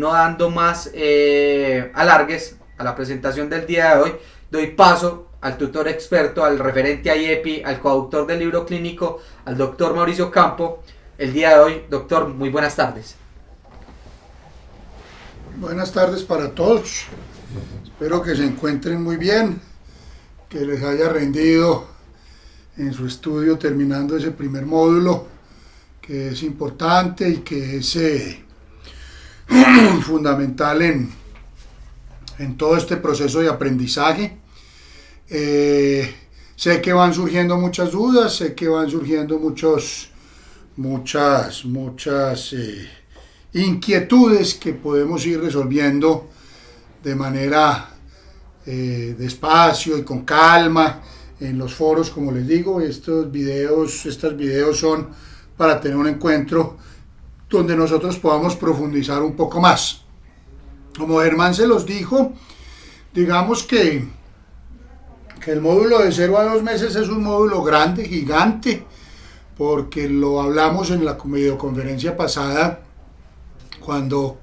no dando más alargues a la presentación del día de hoy, doy paso al tutor experto, al referente a IEPI, al coautor del libro clínico, al doctor Mauricio Campo. El día de hoy, doctor, muy buenas tardes. Buenas tardes para todos. Espero que se encuentren muy bien, que les haya rendido en su estudio terminando ese primer módulo, que es importante y que es fundamental en todo este proceso de aprendizaje. Sé que van surgiendo muchas dudas, sé que van surgiendo muchas inquietudes que podemos ir resolviendo de manera despacio y con calma en los foros, como les digo. Estos videos son para tener un encuentro donde nosotros podamos profundizar un poco más. Como Germán se los dijo, digamos que el módulo de 0 a 2 meses es un módulo grande, gigante, porque lo hablamos en la videoconferencia pasada cuando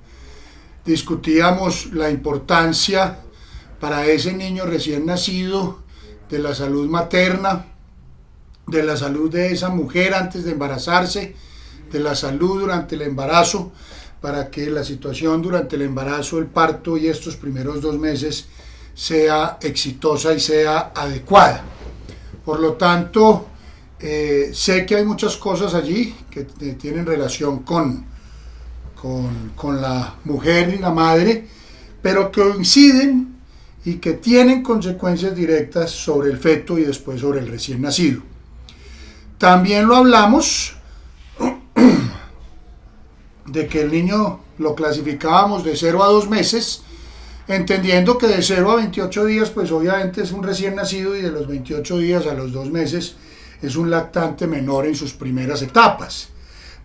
discutíamos la importancia para ese niño recién nacido de la salud materna, de la salud de esa mujer antes de embarazarse, de la salud durante el embarazo, para que la situación durante el embarazo, el parto y estos primeros 2 meses sea exitosa y sea adecuada. Por lo tanto, sé que hay muchas cosas allí que tienen relación con la mujer y la madre, pero que coinciden y que tienen consecuencias directas sobre el feto y después sobre el recién nacido. También lo hablamos de que el niño lo clasificábamos de 0 a 2 meses, entendiendo que de 0 a 28 días pues obviamente es un recién nacido, y de los 28 días a los 2 meses es un lactante menor en sus primeras etapas.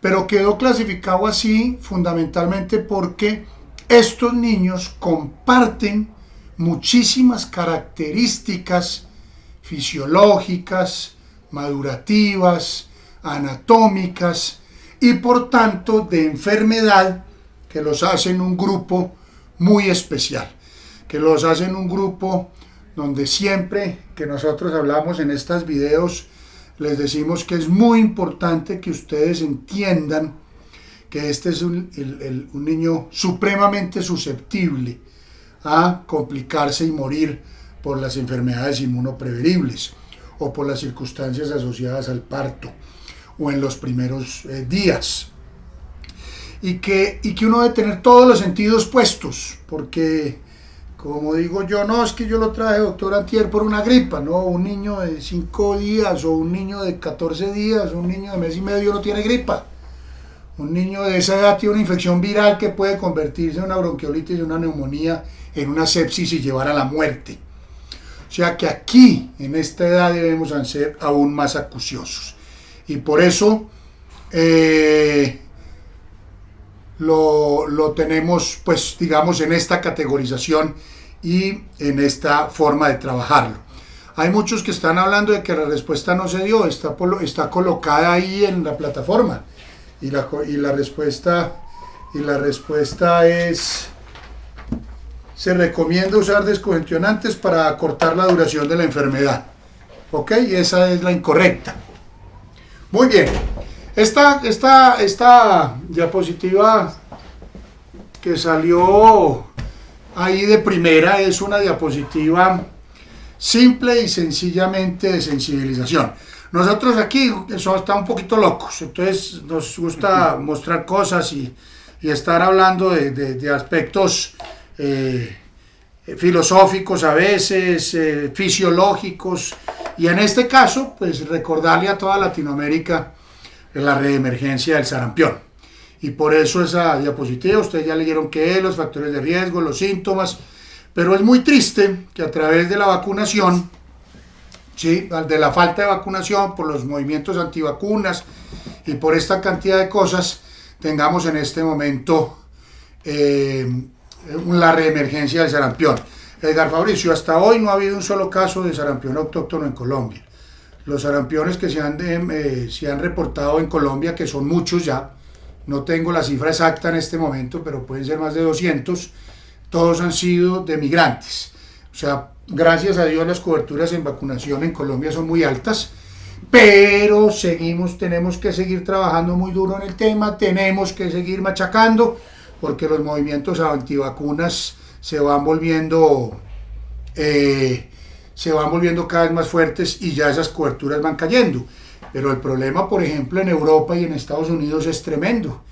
Pero quedó clasificado así fundamentalmente porque estos niños comparten muchísimas características fisiológicas, madurativas, anatómicas y por tanto de enfermedad, que los hacen un grupo muy especial, que los hacen un grupo donde siempre que nosotros hablamos en estos videos les decimos que es muy importante que ustedes entiendan que este es un niño supremamente susceptible a complicarse y morir por las enfermedades inmunoprevenibles o por las circunstancias asociadas al parto o en los primeros días. Y que uno debe tener todos los sentidos puestos, porque como digo yo, no es que yo lo traje, doctor, antier por una gripa, no, un niño de 5 días o un niño de 14 días, un niño de mes y medio no tiene gripa. Un niño de esa edad tiene una infección viral que puede convertirse en una bronquiolitis, en una neumonía, en una sepsis y llevar a la muerte. O sea que aquí, en esta edad, debemos ser aún más acuciosos. Y por eso lo tenemos, pues, digamos, en esta categorización y en esta forma de trabajarlo. Hay muchos que están hablando de que la respuesta no se dio, está colocada ahí en la plataforma. Y la respuesta es: se recomienda usar descongestionantes para acortar la duración de la enfermedad. ¿Ok? Y esa es la incorrecta. Muy bien. Esta diapositiva que salió ahí de primera es una diapositiva simple y sencillamente de sensibilización. Nosotros aquí estamos un poquito locos, entonces nos gusta mostrar cosas y estar hablando de aspectos filosóficos a veces, fisiológicos, y en este caso pues recordarle a toda Latinoamérica la reemergencia del sarampión. Y por eso esa diapositiva, ustedes ya leyeron qué es, los factores de riesgo, los síntomas, pero es muy triste que a través de la vacunación, ¿sí?, de la falta de vacunación, por los movimientos antivacunas y por esta cantidad de cosas, tengamos en este momento la reemergencia del sarampión. Edgar Fabricio, hasta hoy no ha habido un solo caso de sarampión autóctono en Colombia. Los sarampiones que se han reportado en Colombia, que son muchos ya, no tengo la cifra exacta en este momento, pero pueden ser más de 200, todos han sido de migrantes. O sea, gracias a Dios las coberturas en vacunación en Colombia son muy altas, pero tenemos que seguir trabajando muy duro en el tema, tenemos que seguir machacando, porque los movimientos antivacunas se van volviendo cada vez más fuertes y ya esas coberturas van cayendo. Pero el problema, por ejemplo, en Europa y en Estados Unidos es tremendo.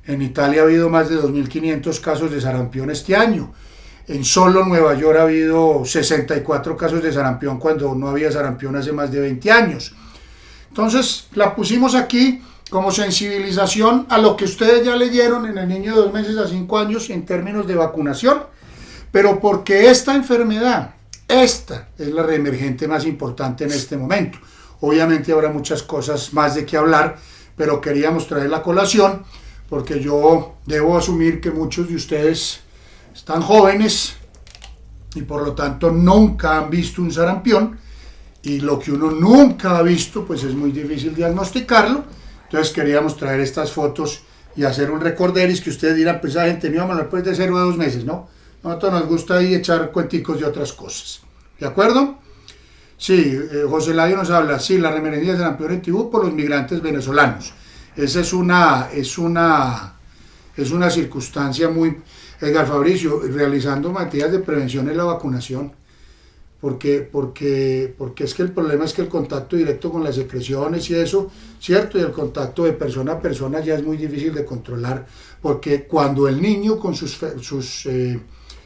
En Italia ha habido más de 2.500 casos de sarampión este año. En solo Nueva York ha habido 64 casos de sarampión cuando no había sarampión hace más de 20 años. Entonces la pusimos aquí como sensibilización a lo que ustedes ya leyeron en el niño de 2 meses a 5 años en términos de vacunación, pero porque esta enfermedad, esta es la reemergente más importante en este momento. Obviamente habrá muchas cosas más de qué hablar, pero queríamos traer la colación porque yo debo asumir que muchos de ustedes están jóvenes y por lo tanto nunca han visto un sarampión, y lo que uno nunca ha visto pues es muy difícil diagnosticarlo. Entonces queríamos traer estas fotos y hacer un recorderis que ustedes dirán, pues esa gente no iba a hablar pues de 0 a 2 meses, ¿no? Nosotros nos gusta ahí echar cuenticos de otras cosas. ¿De acuerdo? Sí, José Ladio nos habla, sí, la reemergencia de sarampión en Tibú por los migrantes venezolanos. Esa es una circunstancia muy... Edgar Fabricio, realizando materias de prevención en la vacunación, porque es que el problema es que el contacto directo con las secreciones y eso, cierto, y el contacto de persona a persona ya es muy difícil de controlar, porque cuando el niño con sus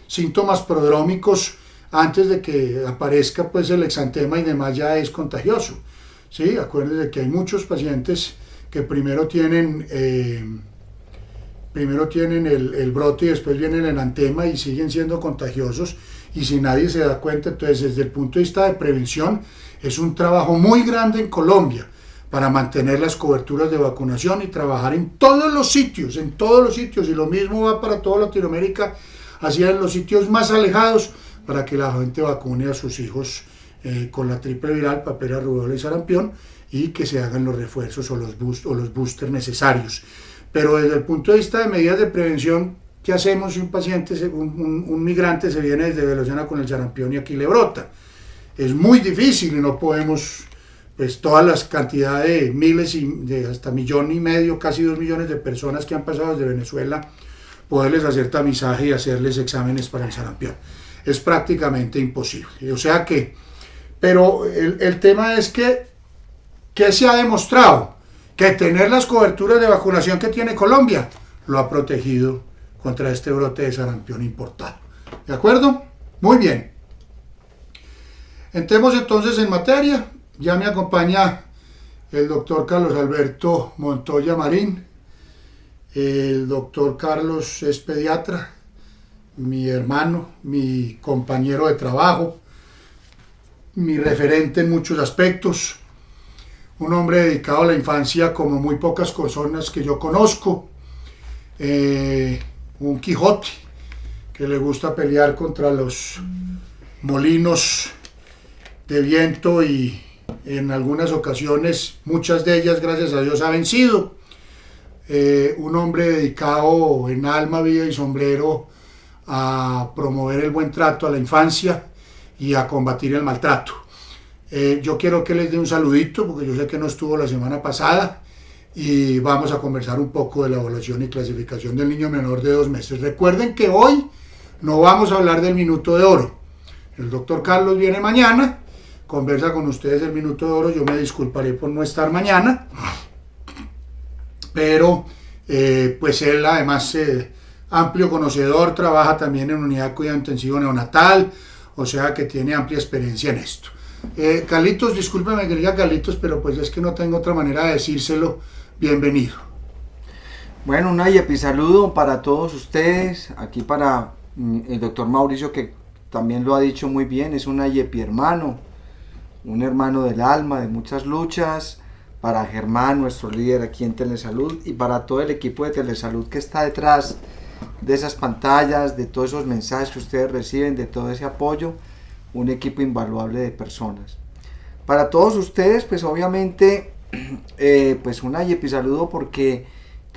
síntomas prodrómicos, antes de que aparezca pues el exantema y demás, ya es contagioso, ¿sí? Acuérdense que hay muchos pacientes que primero tienen el brote y después viene el enantema y siguen siendo contagiosos, y si nadie se da cuenta. Entonces, desde el punto de vista de prevención, es un trabajo muy grande en Colombia para mantener las coberturas de vacunación y trabajar en todos los sitios, y lo mismo va para toda Latinoamérica, hacia los sitios más alejados, para que la gente vacune a sus hijos con la triple viral, papera, rubéola y sarampión, y que se hagan los refuerzos o los boosters necesarios. Pero desde el punto de vista de medidas de prevención, ¿qué hacemos si un paciente, un migrante se viene desde Velociana con el sarampión y aquí le brota? Es muy difícil y no podemos, pues todas las cantidades de miles y de hasta 1,5 millones, casi 2 millones de personas que han pasado desde Venezuela, poderles hacer tamizaje y hacerles exámenes para el sarampión. Es prácticamente imposible. O sea que, pero el tema es que se ha demostrado que tener las coberturas de vacunación que tiene Colombia lo ha protegido contra este brote de sarampión importado. ¿De acuerdo? Muy bien. Entremos entonces en materia. Ya me acompaña el doctor Carlos Alberto Montoya Marín. El doctor Carlos es pediatra, mi hermano, mi compañero de trabajo, mi referente en muchos aspectos. Un hombre dedicado a la infancia como muy pocas personas que yo conozco, un Quijote que le gusta pelear contra los molinos de viento y en algunas ocasiones, muchas de ellas gracias a Dios ha vencido. Un hombre dedicado en alma, vida y sombrero a promover el buen trato a la infancia y a combatir el maltrato. Yo quiero que les dé un saludito porque yo sé que no estuvo la semana pasada y vamos a conversar un poco de la evaluación y clasificación del niño menor de 2 meses. Recuerden que hoy no vamos a hablar del minuto de oro. El doctor Carlos viene mañana, conversa con ustedes el minuto de oro. Yo me disculparé por no estar mañana, pero pues él además amplio conocedor, trabaja también en unidad de cuidado intensivo neonatal, o sea que tiene amplia experiencia en esto. Carlitos, discúlpeme que diga Carlitos, pero pues es que no tengo otra manera de decírselo. Bienvenido. Bueno, un IEPI saludo para todos ustedes, aquí para el doctor Mauricio, que también lo ha dicho muy bien, es un IEPI hermano, un hermano del alma, de muchas luchas, para Germán, nuestro líder aquí en Telesalud, y para todo el equipo de Telesalud que está detrás de esas pantallas, de todos esos mensajes que ustedes reciben, de todo ese apoyo, un equipo invaluable de personas. Para todos ustedes, pues obviamente, pues un IEPI saludo porque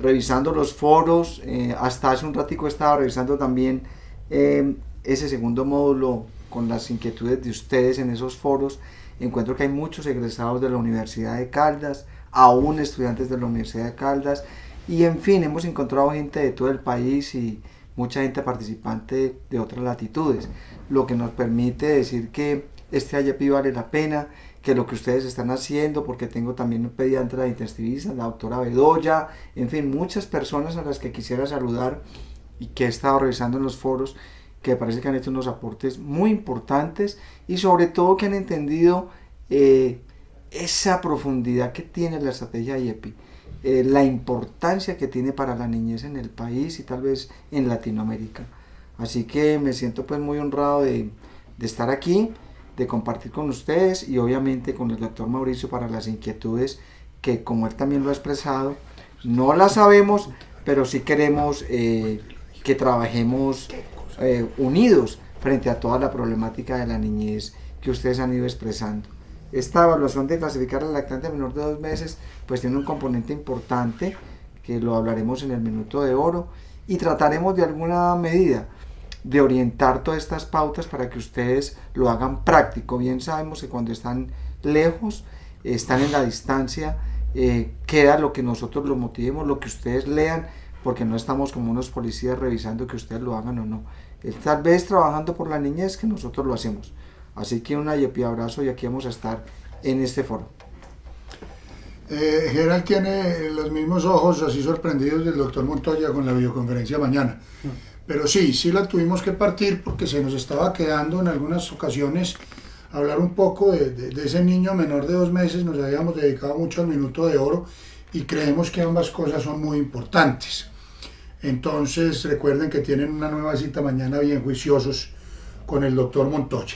revisando los foros, hasta hace un ratico estaba revisando también ese segundo módulo con las inquietudes de ustedes en esos foros. Encuentro que hay muchos egresados de la Universidad de Caldas, aún estudiantes de la Universidad de Caldas, y en fin, hemos encontrado gente de todo el país y mucha gente participante de otras latitudes, lo que nos permite decir que este IEP vale la pena, que lo que ustedes están haciendo, porque tengo también un pediatra intensivista, la doctora Bedoya, en fin, muchas personas a las que quisiera saludar y que he estado revisando en los foros, que parece que han hecho unos aportes muy importantes y sobre todo que han entendido esa profundidad que tiene la estrategia IEPI, la importancia que tiene para la niñez en el país y tal vez en Latinoamérica. Así que me siento pues muy honrado de estar aquí, de compartir con ustedes y obviamente con el doctor Mauricio para las inquietudes que, como él también lo ha expresado, no las sabemos, pero sí queremos que trabajemos unidos frente a toda la problemática de la niñez que ustedes han ido expresando. Esta evaluación de clasificar al lactante menor de 2 meses pues tiene un componente importante que lo hablaremos en el minuto de oro y trataremos de alguna medida de orientar todas estas pautas para que ustedes lo hagan práctico. Bien sabemos que cuando están lejos, están en la distancia, queda lo que nosotros los motivemos, lo que ustedes lean, porque no estamos como unos policías revisando que ustedes lo hagan o no. Tal vez trabajando por la niñez que nosotros lo hacemos. Así que un IEPI abrazo y aquí vamos a estar en este foro. Gerald tiene los mismos ojos así sorprendidos del doctor Montoya con la videoconferencia mañana. Pero sí la tuvimos que partir porque se nos estaba quedando en algunas ocasiones hablar un poco de ese niño menor de 2 meses. Nos habíamos dedicado mucho al minuto de oro y creemos que ambas cosas son muy importantes. Entonces recuerden que tienen una nueva cita mañana bien juiciosos con el doctor Montoya.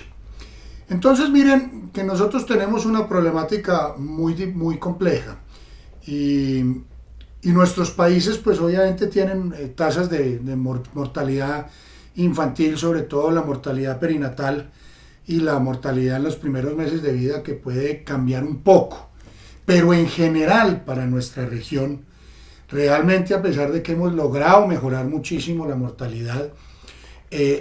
Entonces miren que nosotros tenemos una problemática muy compleja y nuestros países pues obviamente tienen tasas de mortalidad infantil, sobre todo la mortalidad perinatal y la mortalidad en los primeros meses de vida, que puede cambiar un poco, pero en general para nuestra región realmente, a pesar de que hemos logrado mejorar muchísimo la mortalidad,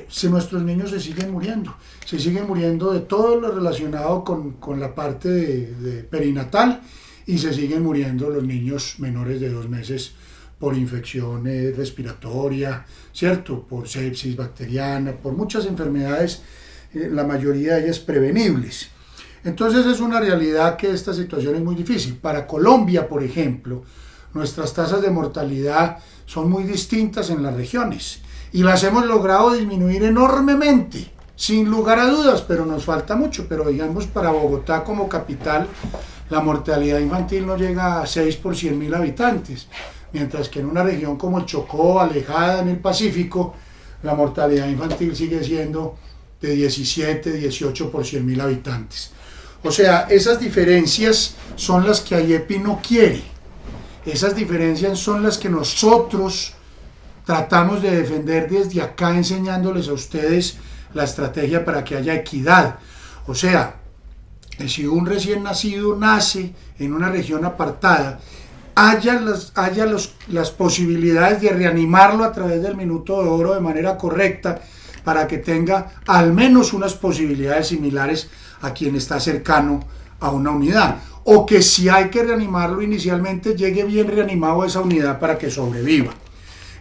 si nuestros niños se siguen muriendo de todo lo relacionado con la parte de perinatal, y se siguen muriendo los niños menores de 2 meses por infección respiratoria, ¿cierto? Por sepsis bacteriana, por muchas enfermedades, la mayoría de ellas prevenibles. Entonces es una realidad que esta situación es muy difícil. Para Colombia, por ejemplo, nuestras tasas de mortalidad son muy distintas en las regiones y las hemos logrado disminuir enormemente, sin lugar a dudas, pero nos falta mucho. Pero digamos, para Bogotá como capital, la mortalidad infantil no llega a 6 por 100.000 habitantes, mientras que en una región como el Chocó, alejada en el Pacífico, la mortalidad infantil sigue siendo de 17, 18 por 100.000 habitantes. O sea, esas diferencias son las que IEPI no quiere. Esas diferencias son las que nosotros tratamos de defender desde acá, enseñándoles a ustedes la estrategia para que haya equidad. O sea, si un recién nacido nace en una región apartada, haya las posibilidades de reanimarlo a través del minuto de oro de manera correcta, para que tenga al menos unas posibilidades similares a quien está cercano a una unidad, o que si hay que reanimarlo inicialmente, llegue bien reanimado a esa unidad para que sobreviva.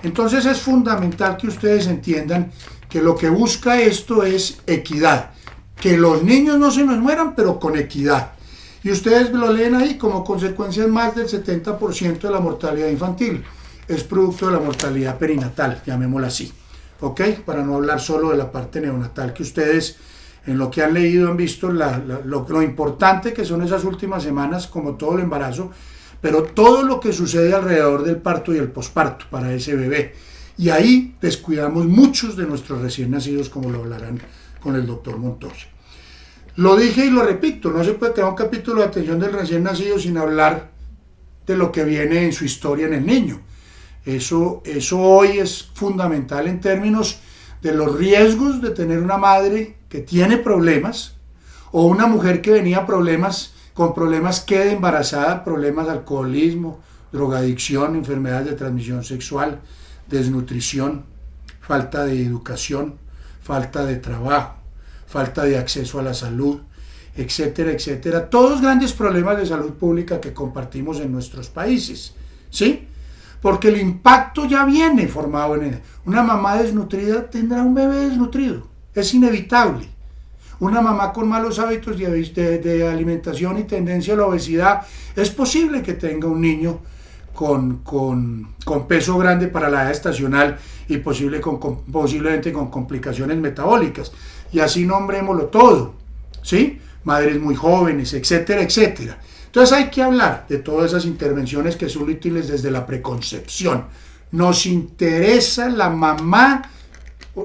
Entonces es fundamental que ustedes entiendan que lo que busca esto es equidad, que los niños no se nos mueran, pero con equidad. Y ustedes lo leen ahí, como consecuencia más del 70% de la mortalidad infantil es producto de la mortalidad perinatal, llamémosla así, ¿ok? Para no hablar solo de la parte neonatal, que ustedes en lo que han leído han visto lo importante que son esas últimas semanas, como todo el embarazo, pero todo lo que sucede alrededor del parto y el posparto para ese bebé. Y ahí descuidamos muchos de nuestros recién nacidos, como lo hablarán con el doctor Montoya. Lo dije y lo repito, no se puede crear un capítulo de atención del recién nacido sin hablar de lo que viene en su historia en el niño. Eso hoy es fundamental en términos de los riesgos de tener una madre que tiene problemas, o una mujer que venía con problemas quede embarazada, problemas de alcoholismo, drogadicción, enfermedades de transmisión sexual, desnutrición, falta de educación, falta de trabajo, falta de acceso a la salud, etcétera, etcétera. Todos grandes problemas de salud pública que compartimos en nuestros países, ¿sí? Porque el impacto ya viene formado en ella. Una mamá desnutrida tendrá un bebé desnutrido, es inevitable. Una mamá con malos hábitos de alimentación y tendencia a la obesidad, es posible que tenga un niño con peso grande para la edad estacional y posiblemente con complicaciones metabólicas. Y así nombrémoslo todo, ¿sí? Madres muy jóvenes, etcétera, etcétera. Entonces hay que hablar de todas esas intervenciones que son útiles desde la preconcepción. Nos interesa la mamá,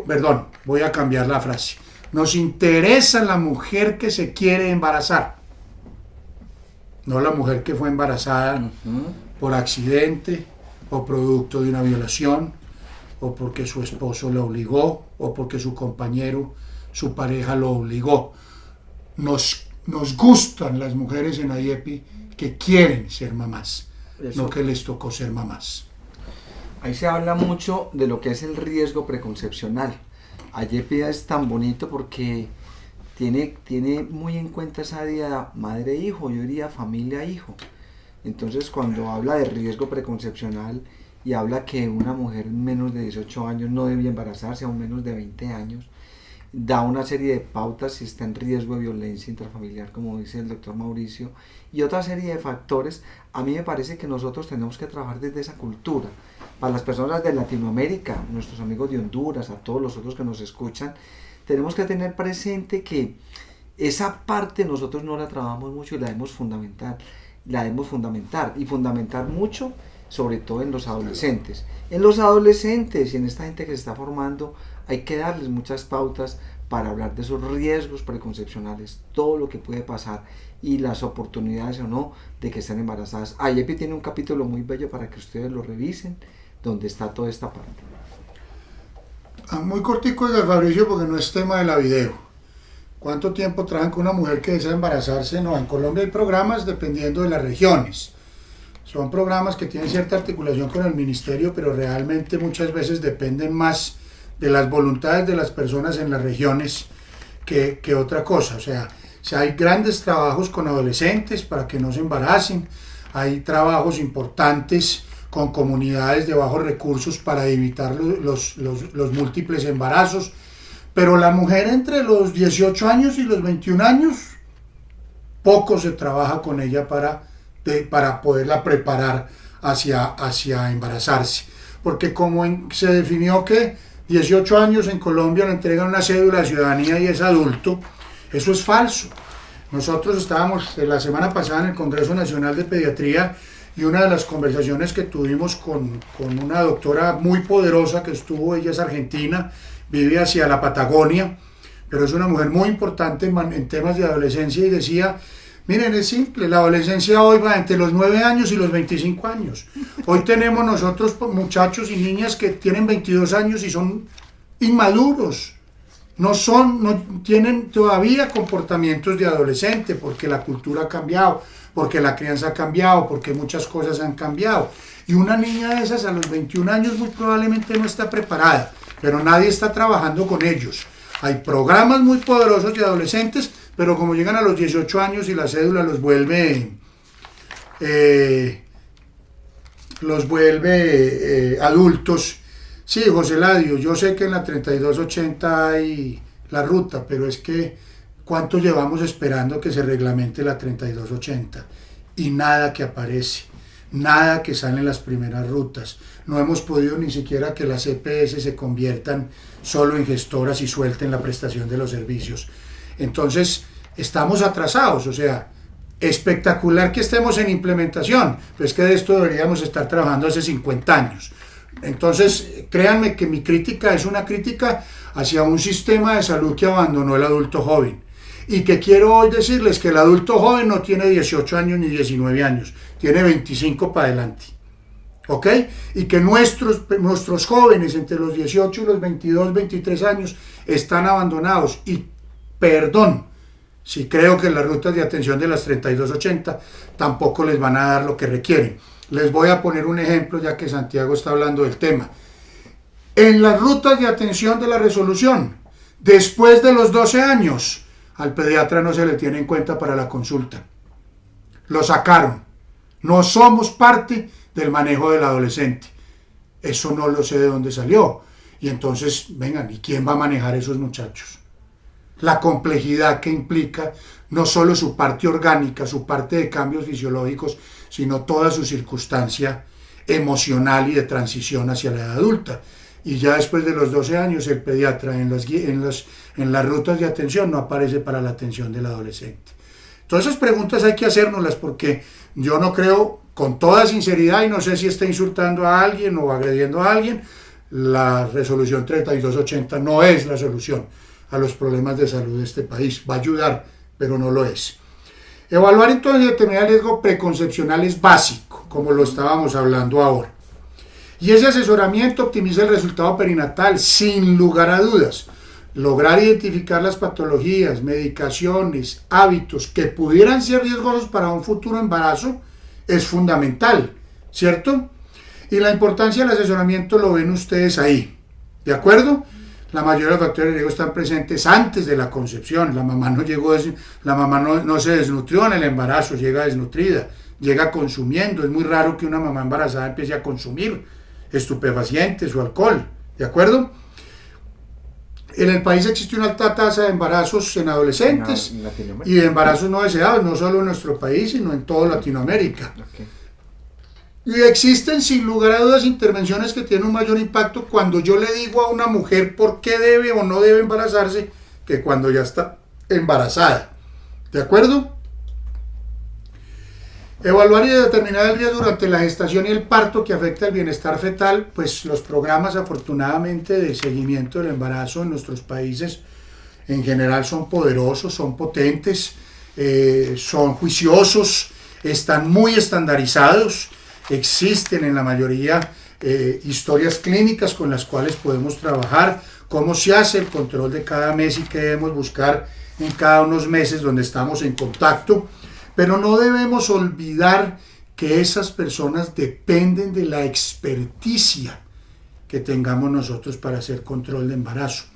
perdón, voy a cambiar la frase. Nos interesa la mujer que se quiere embarazar, no la mujer que fue embarazada por accidente o producto de una violación o porque su esposo la obligó o porque su compañero, su pareja lo obligó. Nos gustan las mujeres en IEPI que quieren ser mamás, no que les tocó ser mamás. Ahí se habla mucho de lo que es el riesgo preconcepcional. IEPI es tan bonito porque tiene muy en cuenta esa área madre-hijo, yo diría familia-hijo. Entonces cuando habla de riesgo preconcepcional y habla que una mujer menos de 18 años no debe embarazarse, aún menos de 20 años, da una serie de pautas si está en riesgo de violencia intrafamiliar, como dice el doctor Mauricio, y otra serie de factores. A mí me parece que nosotros tenemos que trabajar desde esa cultura. Para las personas de Latinoamérica, nuestros amigos de Honduras, a todos los otros que nos escuchan, tenemos que tener presente que esa parte nosotros no la trabajamos mucho y la debemos fundamentar y fundamentar mucho, sobre todo en los adolescentes. En los adolescentes y en esta gente que se está formando, hay que darles muchas pautas para hablar de esos riesgos preconcepcionales, todo lo que puede pasar y las oportunidades o no de que estén embarazadas. IEPI tiene un capítulo muy bello para que ustedes lo revisen, donde está toda esta parte. Muy cortico, Fabricio, porque no es tema de la video. ¿Cuánto tiempo trabajan con una mujer que desea embarazarse? No, en Colombia hay programas dependiendo de las regiones. Son programas que tienen cierta articulación con el ministerio, pero realmente muchas veces dependen más de las voluntades de las personas en las regiones que otra cosa. O sea, si hay grandes trabajos con adolescentes para que no se embaracen, hay trabajos importantes con comunidades de bajos recursos para evitar los múltiples embarazos, pero la mujer entre los 18 años y los 21 años, poco se trabaja con ella para poderla preparar hacia embarazarse, porque como se definió que 18 años en Colombia le entregan una cédula de ciudadanía y es adulto, eso es falso. Nosotros estábamos la semana pasada en el Congreso Nacional de Pediatría y una de las conversaciones que tuvimos con una doctora muy poderosa que estuvo, ella es argentina, vive hacia la Patagonia, pero es una mujer muy importante en temas de adolescencia y decía, miren, es simple, la adolescencia hoy va entre los 9 años y los 25 años. Hoy tenemos nosotros muchachos y niñas que tienen 22 años y son inmaduros. No tienen todavía comportamientos de adolescente porque la cultura ha cambiado, porque la crianza ha cambiado, porque muchas cosas han cambiado. Y una niña de esas a los 21 años muy probablemente no está preparada, pero nadie está trabajando con ellos. Hay programas muy poderosos de adolescentes, pero como llegan a los 18 años y la cédula los vuelve adultos. Sí, José Ladio, yo sé que en la 3280 hay la ruta, pero es que ¿cuánto llevamos esperando que se reglamente la 3280? Y nada que aparece, nada que sale en las primeras rutas. No hemos podido ni siquiera que las EPS se conviertan solo en gestoras y suelten la prestación de los servicios. Entonces, estamos atrasados, o sea, espectacular que estemos en implementación, pero es que de esto deberíamos estar trabajando hace 50 años. Entonces, créanme que mi crítica es una crítica hacia un sistema de salud que abandonó el adulto joven. Y que quiero hoy decirles que el adulto joven no tiene 18 años ni 19 años, tiene 25 para adelante. ¿Ok? Y que nuestros jóvenes entre los 18 y los 22, 23 años están abandonados. Y perdón, si creo que las rutas de atención de las 3280 tampoco les van a dar lo que requieren. Les voy a poner un ejemplo ya que Santiago está hablando del tema. En las rutas de atención de la resolución, después de los 12 años, al pediatra no se le tiene en cuenta para la consulta. Lo sacaron. No somos parte del manejo del adolescente. Eso no lo sé de dónde salió. Y entonces, vengan, ¿y quién va a manejar esos muchachos? La complejidad que implica no solo su parte orgánica, su parte de cambios fisiológicos, sino toda su circunstancia emocional y de transición hacia la edad adulta. Y ya después de los 12 años, el pediatra en las rutas de atención no aparece para la atención del adolescente. Todas esas preguntas hay que hacérnoslas porque yo no creo, con toda sinceridad, y no sé si está insultando a alguien o agrediendo a alguien, la resolución 3280 no es la solución a los problemas de salud de este país. Va a ayudar, pero no lo es. Evaluar entonces y determinar el riesgo preconcepcional es básico, como lo estábamos hablando ahora. Y ese asesoramiento optimiza el resultado perinatal sin lugar a dudas. Lograr identificar las patologías, medicaciones, hábitos que pudieran ser riesgosos para un futuro embarazo es fundamental, ¿cierto? Y la importancia del asesoramiento lo ven ustedes ahí, ¿de acuerdo? La mayoría de los factores de riesgo están presentes antes de la concepción. La mamá no se desnutrió en el embarazo, llega desnutrida, llega consumiendo. Es muy raro que una mamá embarazada empiece a consumir estupefacientes o alcohol, ¿de acuerdo? En el país existe una alta tasa de embarazos en adolescentes y de embarazos no deseados, no solo en nuestro país, sino en toda Latinoamérica. Okay. Y existen sin lugar a dudas intervenciones que tienen un mayor impacto cuando yo le digo a una mujer por qué debe o no debe embarazarse que cuando ya está embarazada. ¿De acuerdo? Evaluar y determinar el riesgo durante la gestación y el parto que afecta el bienestar fetal, pues los programas afortunadamente de seguimiento del embarazo en nuestros países en general son poderosos, son potentes, son juiciosos, están muy estandarizados, existen en la mayoría historias clínicas con las cuales podemos trabajar, cómo se hace el control de cada mes y qué debemos buscar en cada unos meses donde estamos en contacto. Pero no debemos olvidar que esas personas dependen de la experticia que tengamos nosotros para hacer control de embarazo.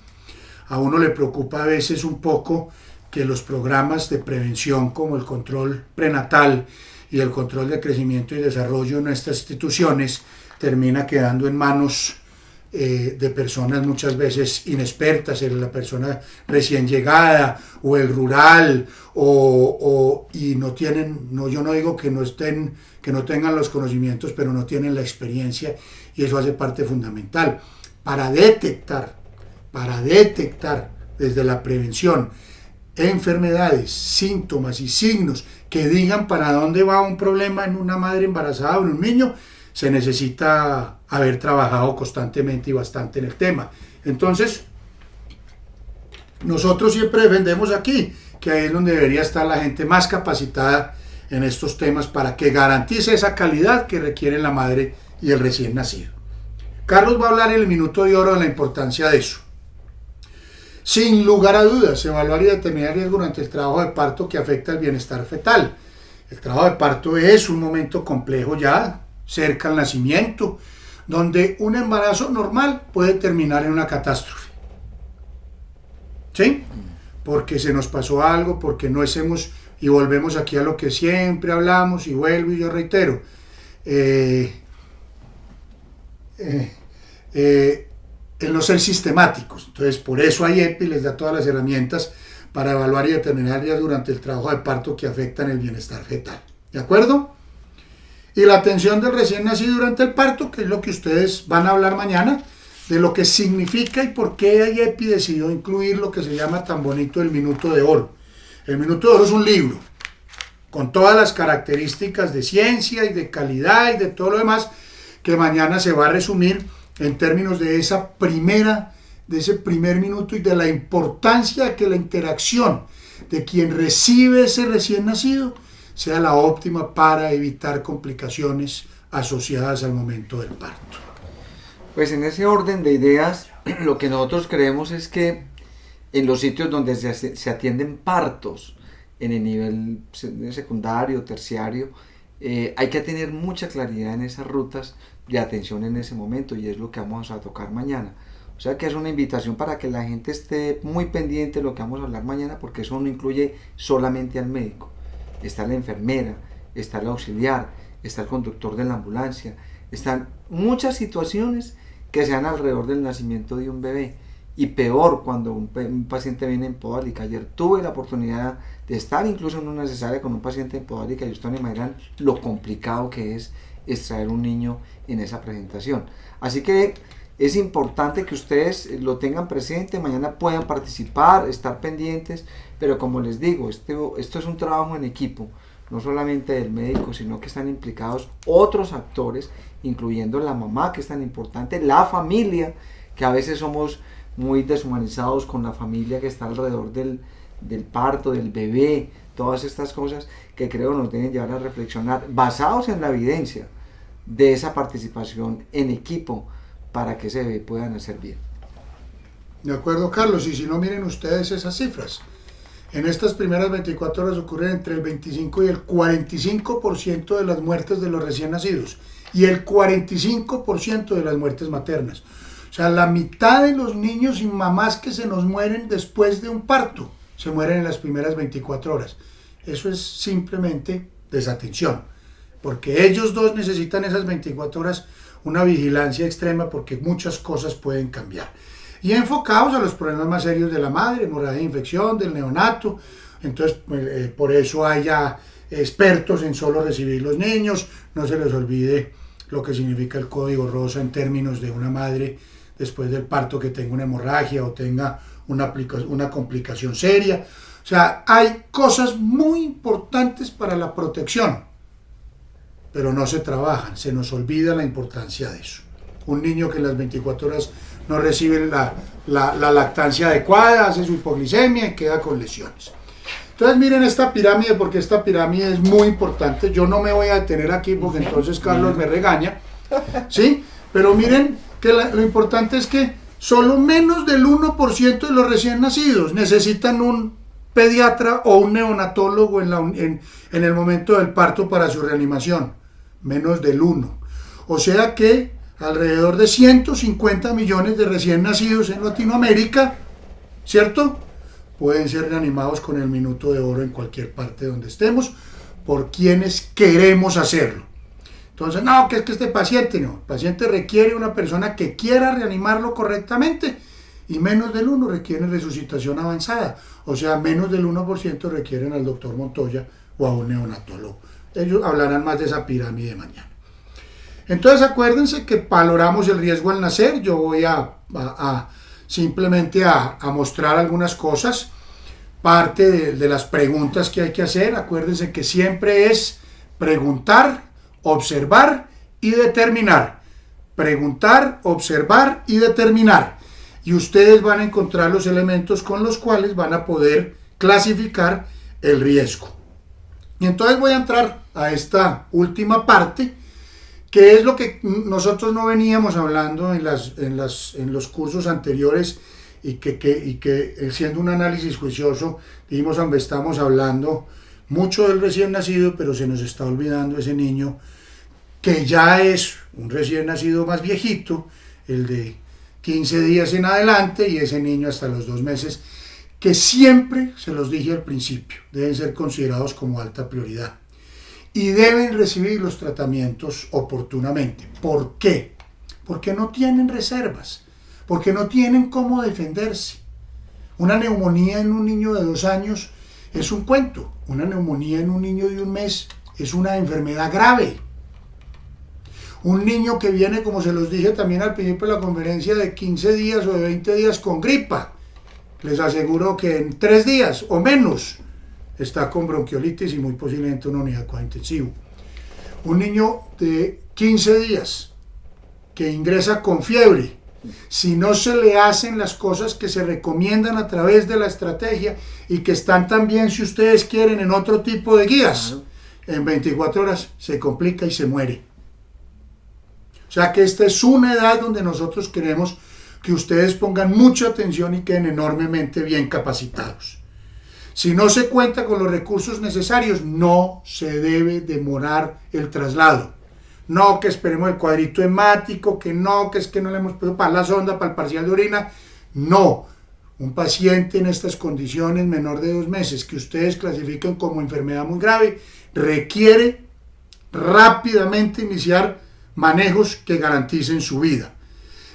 A uno le preocupa a veces un poco que los programas de prevención como el control prenatal y el control de crecimiento y desarrollo en nuestras instituciones termina quedando en manos de personas muchas veces inexpertas, la persona recién llegada o el rural y no tienen, yo no digo que no tengan los conocimientos, pero no tienen la experiencia y eso hace parte fundamental para detectar desde la prevención enfermedades, síntomas y signos que digan para dónde va un problema en una madre embarazada o en un niño. Se necesita haber trabajado constantemente y bastante en el tema. Entonces, nosotros siempre defendemos aquí que ahí es donde debería estar la gente más capacitada en estos temas para que garantice esa calidad que requiere la madre y el recién nacido. Carlos va a hablar en el minuto de oro de la importancia de eso. Sin lugar a dudas, evaluar y determinar riesgo durante el trabajo de parto que afecta el bienestar fetal. El trabajo de parto es un momento complejo ya, cerca al nacimiento, donde un embarazo normal puede terminar en una catástrofe. ¿Sí? Porque se nos pasó algo, porque no hacemos, y volvemos aquí a lo que siempre hablamos, y vuelvo y yo reitero, el no ser sistemáticos. Entonces, por eso EPI les da todas las herramientas para evaluar y determinar ya durante el trabajo de parto que afectan el bienestar fetal. ¿De acuerdo? Y la atención del recién nacido durante el parto, que es lo que ustedes van a hablar mañana, de lo que significa y por qué EPI decidió incluir lo que se llama tan bonito el minuto de oro. El minuto de oro es un libro, con todas las características de ciencia y de calidad y de todo lo demás, que mañana se va a resumir en términos de ese primer minuto y de la importancia de que la interacción de quien recibe ese recién nacido sea la óptima para evitar complicaciones asociadas al momento del parto. Pues en ese orden de ideas, lo que nosotros creemos es que en los sitios donde se atienden partos, en el nivel secundario, terciario, hay que tener mucha claridad en esas rutas de atención en ese momento, y es lo que vamos a tocar mañana. O sea que es una invitación para que la gente esté muy pendiente de lo que vamos a hablar mañana, porque eso no incluye solamente al médico. Está la enfermera, está el auxiliar, está el conductor de la ambulancia, están muchas situaciones que se dan alrededor del nacimiento de un bebé. Y peor cuando un paciente viene en podálica. Ayer tuve la oportunidad de estar incluso en una cesárea con un paciente en podálica, y ustedes imaginan lo complicado que es extraer un niño en esa presentación. Así que es importante que ustedes lo tengan presente, mañana puedan participar, estar pendientes, pero como les digo, esto es un trabajo en equipo, no solamente del médico, sino que están implicados otros actores, incluyendo la mamá, que es tan importante, la familia, que a veces somos muy deshumanizados con la familia que está alrededor del parto, del bebé, todas estas cosas que creo nos deben llevar a reflexionar, basados en la evidencia de esa participación en equipo, para que ese bebé pueda nacer bien. De acuerdo, Carlos, y si no, miren ustedes esas cifras. En estas primeras 24 horas ocurren entre el 25 y el 45% de las muertes de los recién nacidos, y el 45% de las muertes maternas. O sea, la mitad de los niños y mamás que se nos mueren después de un parto se mueren en las primeras 24 horas. Eso es simplemente desatención, porque ellos dos necesitan esas 24 horas una vigilancia extrema, porque muchas cosas pueden cambiar. Y enfocados a los problemas más serios de la madre, hemorragia de infección, del neonato. Entonces, por eso hay ya expertos en solo recibir los niños. No se les olvide lo que significa el código rosa en términos de una madre después del parto que tenga una hemorragia o tenga una complicación seria. O sea, hay cosas muy importantes para la protección, pero no se trabajan, se nos olvida la importancia de eso. Un niño que en las 24 horas no recibe la lactancia adecuada, hace su hipoglicemia y queda con lesiones. Entonces miren esta pirámide, porque esta pirámide es muy importante. Yo no me voy a detener aquí porque entonces Carlos me regaña, ¿sí? Pero miren que lo importante es que solo menos del 1% de los recién nacidos necesitan un pediatra o un neonatólogo en el momento del parto para su reanimación. Menos del 1. O sea que alrededor de 150 millones de recién nacidos en Latinoamérica, ¿cierto?, pueden ser reanimados con el minuto de oro en cualquier parte donde estemos, por quienes queremos hacerlo. Entonces, no, que es que este paciente, no, el paciente requiere una persona que quiera reanimarlo correctamente, y menos del 1 requieren resucitación avanzada, o sea, menos del 1% requieren al doctor Montoya o a un neonatólogo. Ellos hablarán más de esa pirámide mañana. Entonces acuérdense que valoramos el riesgo al nacer. Yo voy simplemente a mostrar algunas cosas, parte de las preguntas que hay que hacer. Acuérdense que siempre es preguntar, observar y determinar. Preguntar, observar y determinar. Y ustedes van a encontrar los elementos con los cuales van a poder clasificar el riesgo. Y entonces voy a entrar a esta última parte, que es lo que nosotros no veníamos hablando en los cursos anteriores, y que siendo un análisis juicioso dijimos, hombre, estamos hablando mucho del recién nacido, pero se nos está olvidando ese niño que ya es un recién nacido más viejito, el de 15 días en adelante, y ese niño hasta los 2 meses, que siempre, se los dije al principio, deben ser considerados como alta prioridad y deben recibir los tratamientos oportunamente. ¿Por qué? Porque no tienen reservas, porque no tienen cómo defenderse. Una neumonía en un niño de 2 años es un cuento, una neumonía en un niño de 1 mes es una enfermedad grave. Un niño que viene, como se los dije también al principio de la conferencia, de 15 días o de 20 días con gripa, les aseguro que en 3 días o menos está con bronquiolitis y muy posiblemente una unidad de cuidado intensivo. Un niño de 15 días que ingresa con fiebre, si no se le hacen las cosas que se recomiendan a través de la estrategia y que están también, si ustedes quieren, en otro tipo de guías, en 24 horas se complica y se muere. O sea que esta es una edad donde nosotros queremos que ustedes pongan mucha atención y queden enormemente bien capacitados. Si no se cuenta con los recursos necesarios, no se debe demorar el traslado. No que esperemos el cuadrito hemático, que es que no le hemos puesto para la sonda, para el parcial de orina. No. Un paciente en estas condiciones, menor de 2 meses, que ustedes clasifican como enfermedad muy grave, requiere rápidamente iniciar manejos que garanticen su vida.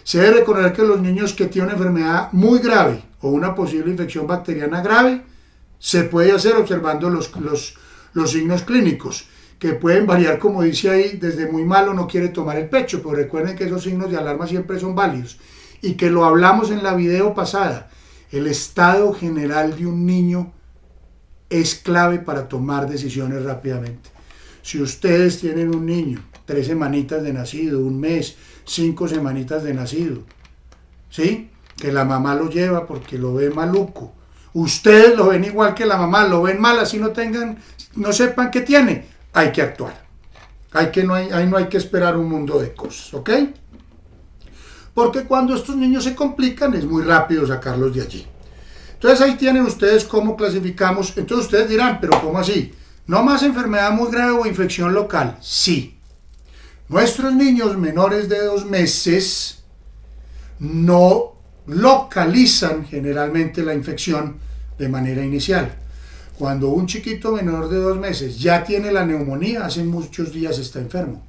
Se debe reconocer que los niños que tienen una enfermedad muy grave o una posible infección bacteriana grave, se puede hacer observando los signos clínicos, que pueden variar, como dice ahí, desde muy malo no quiere tomar el pecho, pero recuerden que esos signos de alarma siempre son válidos, y que lo hablamos en la video pasada. El estado general de un niño es clave para tomar decisiones rápidamente. Si ustedes tienen un niño, 3 semanitas de nacido, 1 mes, 5 semanitas de nacido, ¿sí?, que la mamá lo lleva porque lo ve maluco, ustedes lo ven igual que la mamá, lo ven mal, así no sepan qué tiene, hay que actuar. Ahí no hay que esperar un mundo de cosas, ¿ok? Porque cuando estos niños se complican es muy rápido sacarlos de allí. Entonces ahí tienen ustedes cómo clasificamos. Entonces ustedes dirán, pero ¿cómo así? ¿No más enfermedad muy grave o infección local? Sí. Nuestros niños menores de 2 meses no localizan generalmente la infección de manera inicial. Cuando un chiquito menor de 2 meses ya tiene la neumonía, hace muchos días está enfermo,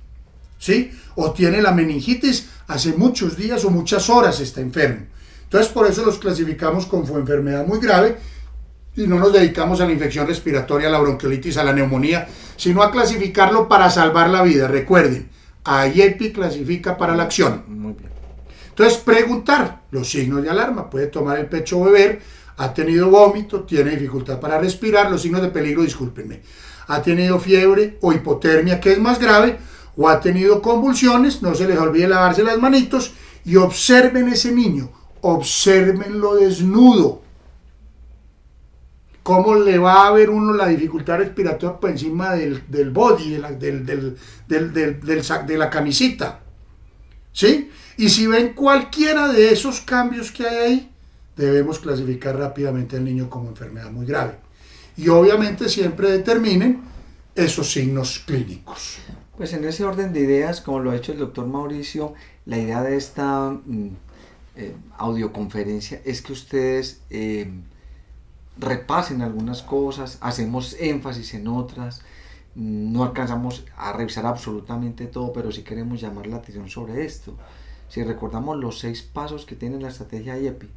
¿sí? O tiene la meningitis, hace muchos días o muchas horas está enfermo. Entonces por eso los clasificamos como enfermedad muy grave y no nos dedicamos a la infección respiratoria, a la bronquiolitis, a la neumonía, sino a clasificarlo para salvar la vida. Recuerden, IEPI clasifica para la acción. Muy bien. Entonces preguntar los signos de alarma, puede tomar el pecho o beber, ha tenido vómito, tiene dificultad para respirar, los signos de peligro, discúlpenme, ha tenido fiebre o hipotermia, que es más grave, o ha tenido convulsiones, no se les olvide lavarse las manitos y observen ese niño, obsérvenlo desnudo. ¿Cómo le va a ver uno la dificultad respiratoria por encima del body, de la camisita? ¿Sí? Y si ven cualquiera de esos cambios que hay ahí, debemos clasificar rápidamente al niño como enfermedad muy grave. Y obviamente siempre determinen esos signos clínicos. Pues en ese orden de ideas, como lo ha hecho el doctor Mauricio, la idea de esta audioconferencia es que ustedes repasen algunas cosas, hacemos énfasis en otras, no alcanzamos a revisar absolutamente todo, pero sí queremos llamar la atención sobre esto. Si recordamos los 6 pasos que tiene la estrategia IEPI,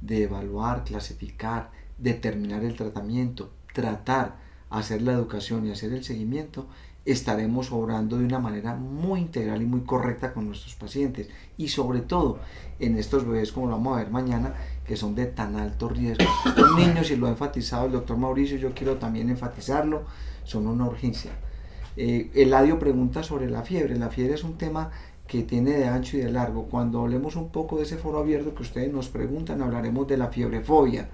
de evaluar, clasificar, determinar el tratamiento, tratar, hacer la educación y hacer el seguimiento, estaremos obrando de una manera muy integral y muy correcta con nuestros pacientes, y sobre todo en estos bebés, como lo vamos a ver mañana, que son de tan alto riesgo. Estos niños, y lo ha enfatizado el doctor Mauricio, yo quiero también enfatizarlo, son una urgencia. Eladio pregunta sobre la fiebre. La fiebre es un tema que tiene de ancho y de largo. Cuando hablemos un poco de ese foro abierto que ustedes nos preguntan, hablaremos de la fiebrefobia,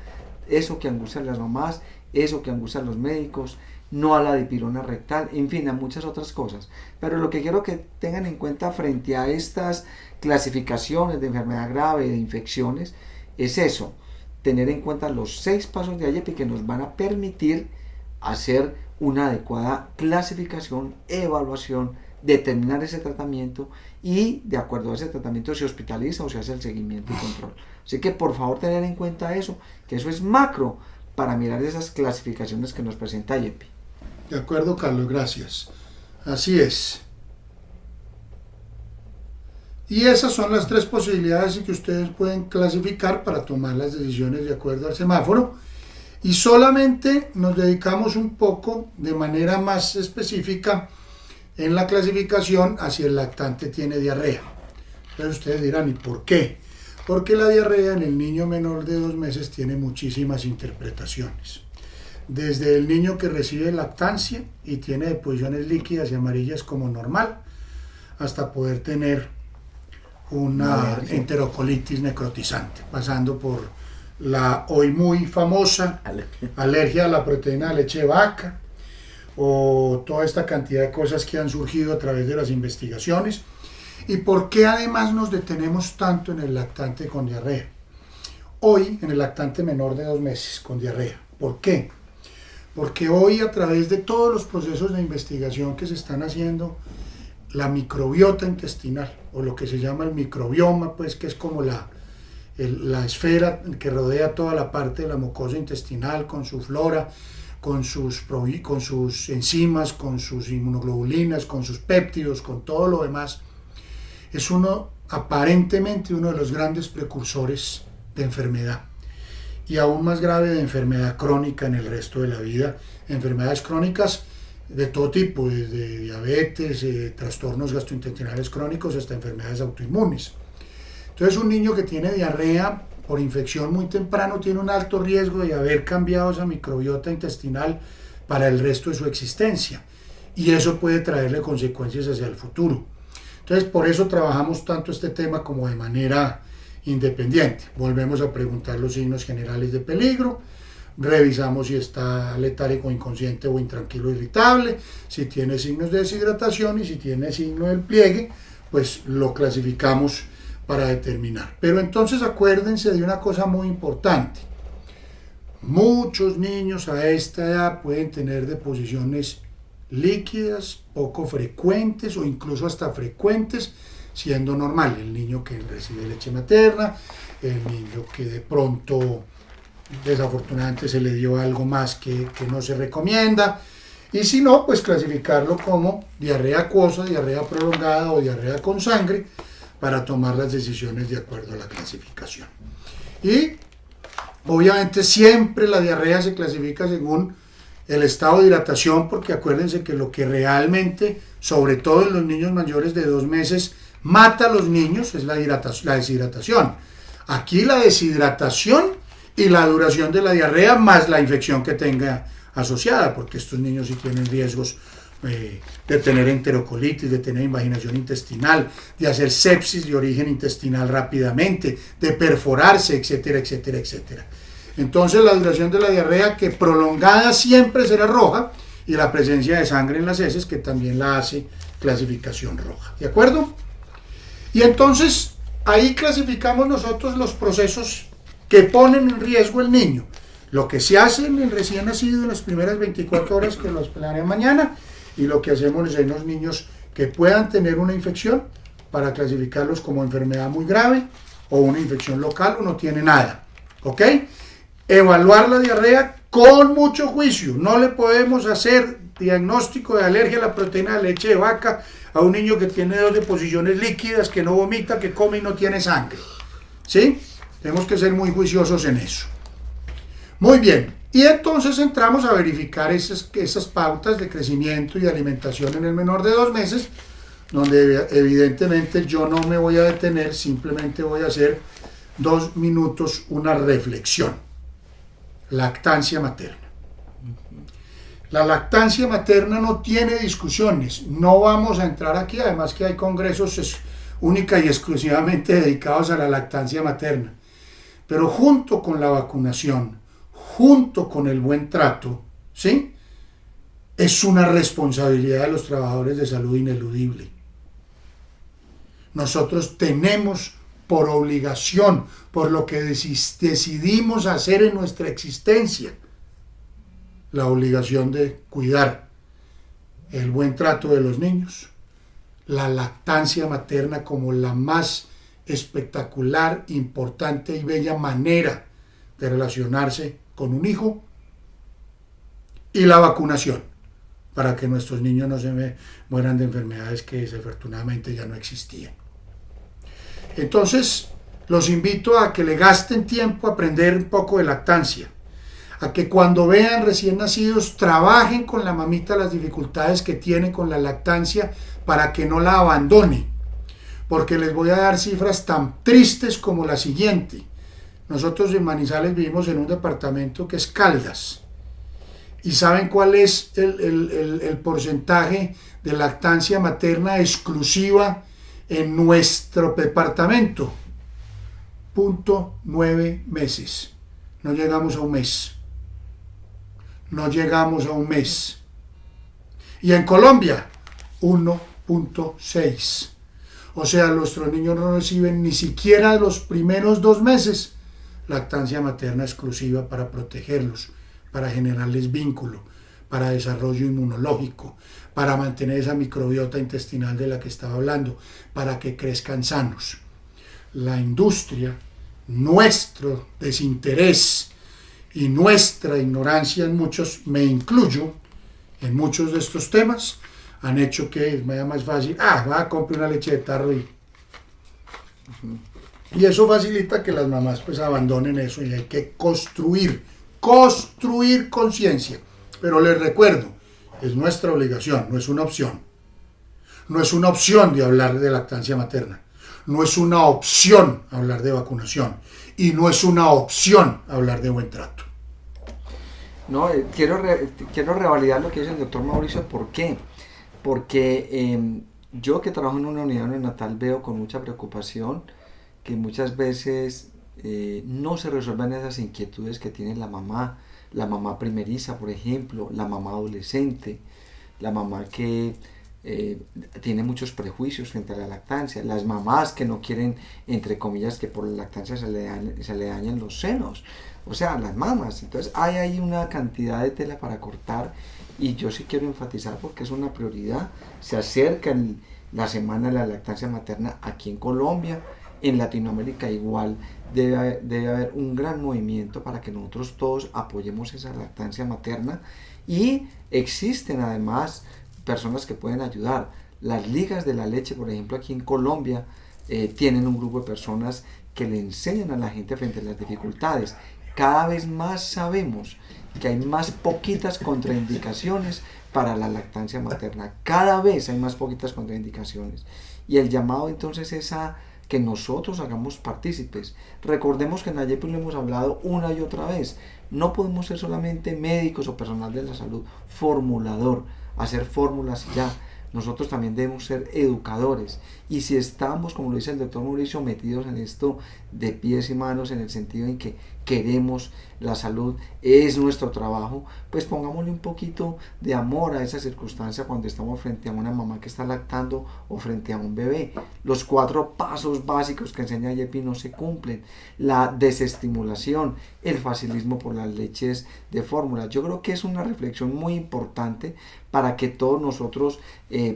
eso que angustia a las mamás, eso que angustia a los médicos, no a la dipirona rectal, en fin, a muchas otras cosas. Pero lo que quiero que tengan en cuenta frente a estas clasificaciones de enfermedad grave, de infecciones, es eso, tener en cuenta los 6 pasos de IEPI que nos van a permitir hacer una adecuada clasificación, evaluación, determinar ese tratamiento y de acuerdo a ese tratamiento se hospitaliza o se hace el seguimiento y control. Así que por favor tener en cuenta eso, que eso es macro para mirar esas clasificaciones que nos presenta IEPI. De acuerdo, Carlos, gracias. Así es. Y esas son las 3 posibilidades que ustedes pueden clasificar para tomar las decisiones de acuerdo al semáforo. Y solamente nos dedicamos un poco de manera más específica en la clasificación a si el lactante tiene diarrea. Entonces ustedes dirán, ¿y por qué? Porque la diarrea en el niño menor de 2 meses tiene muchísimas interpretaciones. Desde el niño que recibe lactancia y tiene deposiciones líquidas y amarillas como normal, hasta poder tener una enterocolitis necrotizante, pasando por la hoy muy famosa alergia a la proteína de leche de vaca, o toda esta cantidad de cosas que han surgido a través de las investigaciones. ¿Y por qué además nos detenemos tanto en el lactante con diarrea? Hoy en el lactante menor de 2 meses con diarrea. ¿Por qué? porque hoy a través de todos los procesos de investigación que se están haciendo, la microbiota intestinal, o lo que se llama el microbioma, pues que es como la esfera que rodea toda la parte de la mucosa intestinal, con su flora, con sus enzimas, con sus inmunoglobulinas, con sus péptidos, con todo lo demás, es aparentemente uno de los grandes precursores de enfermedad, y aún más grave de enfermedad crónica en el resto de la vida, enfermedades crónicas de todo tipo, desde diabetes, trastornos gastrointestinales crónicos hasta enfermedades autoinmunes. Entonces un niño que tiene diarrea por infección muy temprano tiene un alto riesgo de haber cambiado esa microbiota intestinal para el resto de su existencia, y eso puede traerle consecuencias hacia el futuro. Entonces por eso trabajamos tanto este tema como de manera independiente. Volvemos a preguntar los signos generales de peligro, revisamos si está letárico, inconsciente o intranquilo, irritable, si tiene signos de deshidratación, y si tiene signo del pliegue, pues lo clasificamos para determinar. Pero entonces acuérdense de una cosa muy importante: muchos niños a esta edad pueden tener deposiciones líquidas poco frecuentes o incluso hasta frecuentes, siendo normal. El niño que recibe leche materna, el niño que de pronto desafortunadamente se le dio algo más que no se recomienda, y si no, pues clasificarlo como diarrea acuosa, diarrea prolongada o diarrea con sangre, para tomar las decisiones de acuerdo a la clasificación. Y obviamente siempre la diarrea se clasifica según el estado de hidratación, porque acuérdense que lo que realmente, sobre todo en los niños mayores de 2 meses, mata a los niños es la deshidratación. Aquí la deshidratación y la duración de la diarrea más la infección que tenga asociada, porque estos niños sí tienen riesgos de tener enterocolitis, de tener invaginación intestinal, de hacer sepsis de origen intestinal rápidamente, de perforarse, etcétera, etcétera, etcétera. Entonces la duración de la diarrea, que prolongada siempre será roja, y la presencia de sangre en las heces, que también la hace clasificación roja. ¿De acuerdo? Y entonces ahí clasificamos nosotros los procesos que ponen en riesgo el niño. Lo que se hace en el recién nacido en las primeras 24 horas, que los planeé mañana, y lo que hacemos en los niños que puedan tener una infección, para clasificarlos como enfermedad muy grave o una infección local o no tiene nada. ¿Ok? Evaluar la diarrea con mucho juicio. No le podemos hacer diagnóstico de alergia a la proteína de leche de vaca a un niño que tiene 2 deposiciones líquidas, que no vomita, que come y no tiene sangre. ¿Sí? Tenemos que ser muy juiciosos en eso. Muy bien. Y entonces entramos a verificar esas pautas de crecimiento y de alimentación en el menor de 2 meses, donde evidentemente yo no me voy a detener, simplemente voy a hacer 2 minutos una reflexión. Lactancia materna. La lactancia materna no tiene discusiones, no vamos a entrar aquí, además que hay congresos única y exclusivamente dedicados a la lactancia materna, pero junto con la vacunación, junto con el buen trato, ¿sí?, es una responsabilidad de los trabajadores de salud ineludible. Nosotros tenemos por obligación, por lo que decidimos hacer en nuestra existencia, la obligación de cuidar el buen trato de los niños, la lactancia materna como la más espectacular, importante y bella manera de relacionarse con un hijo, y la vacunación, para que nuestros niños no se mueran de enfermedades que desafortunadamente ya no existían. Entonces, los invito a que le gasten tiempo a aprender un poco de lactancia, a que cuando vean recién nacidos trabajen con la mamita las dificultades que tiene con la lactancia para que no la abandone, porque les voy a dar cifras tan tristes como la siguiente. Nosotros en Manizales vivimos en un departamento que es Caldas, y ¿saben cuál es el porcentaje de lactancia materna exclusiva en nuestro departamento? 0.9 meses. No llegamos a un mes. No llegamos a un mes. Y en Colombia, 1.6. O sea, nuestros niños no reciben ni siquiera los primeros 2 meses lactancia materna exclusiva para protegerlos, para generarles vínculo, para desarrollo inmunológico, para mantener esa microbiota intestinal de la que estaba hablando, para que crezcan sanos. La industria, nuestro desinterés y nuestra ignorancia en muchos, me incluyo, en muchos de estos temas, han hecho que me sea más fácil, va a comprar una leche de tarro y eso facilita que las mamás pues abandonen eso y hay que construir conciencia. Pero les recuerdo, es nuestra obligación, no es una opción. No es una opción de hablar de lactancia materna. No es una opción hablar de vacunación. Y no es una opción hablar de buen trato. No, quiero revalidar lo que dice el doctor Mauricio. ¿Por qué? Porque yo que trabajo en una unidad neonatal veo con mucha preocupación que muchas veces no se resuelven esas inquietudes que tiene la mamá primeriza, por ejemplo, la mamá adolescente, la mamá que tiene muchos prejuicios frente a la lactancia, las mamás que no quieren, entre comillas, que por la lactancia se le dañen los senos, o sea, las mamás. Entonces hay ahí una cantidad de tela para cortar y yo sí quiero enfatizar porque es una prioridad. Se acerca la semana de la lactancia materna aquí en Colombia, en Latinoamérica igual. Debe haber un gran movimiento para que nosotros todos apoyemos esa lactancia materna y existen además personas que pueden ayudar. Las ligas de la leche, por ejemplo, aquí en Colombia tienen un grupo de personas que le enseñan a la gente frente a las dificultades. Cada vez más sabemos que hay más poquitas contraindicaciones para la lactancia materna. Cada vez hay más poquitas contraindicaciones. Y el llamado entonces es a que nosotros hagamos partícipes. Recordemos que en la YEPI lo hemos hablado una y otra vez. No podemos ser solamente médicos o personal de la salud, formulador, hacer fórmulas y ya. Nosotros también debemos ser educadores. Y si estamos, como lo dice el doctor Mauricio, metidos en esto de pies y manos, en el sentido en que queremos la salud, es nuestro trabajo, pues pongámosle un poquito de amor a esa circunstancia cuando estamos frente a una mamá que está lactando o frente a un bebé. Los 4 pasos básicos que enseña YEPI no se cumplen. La desestimulación, el facilismo por las leches de fórmula. Yo creo que es una reflexión muy importante para que todos nosotros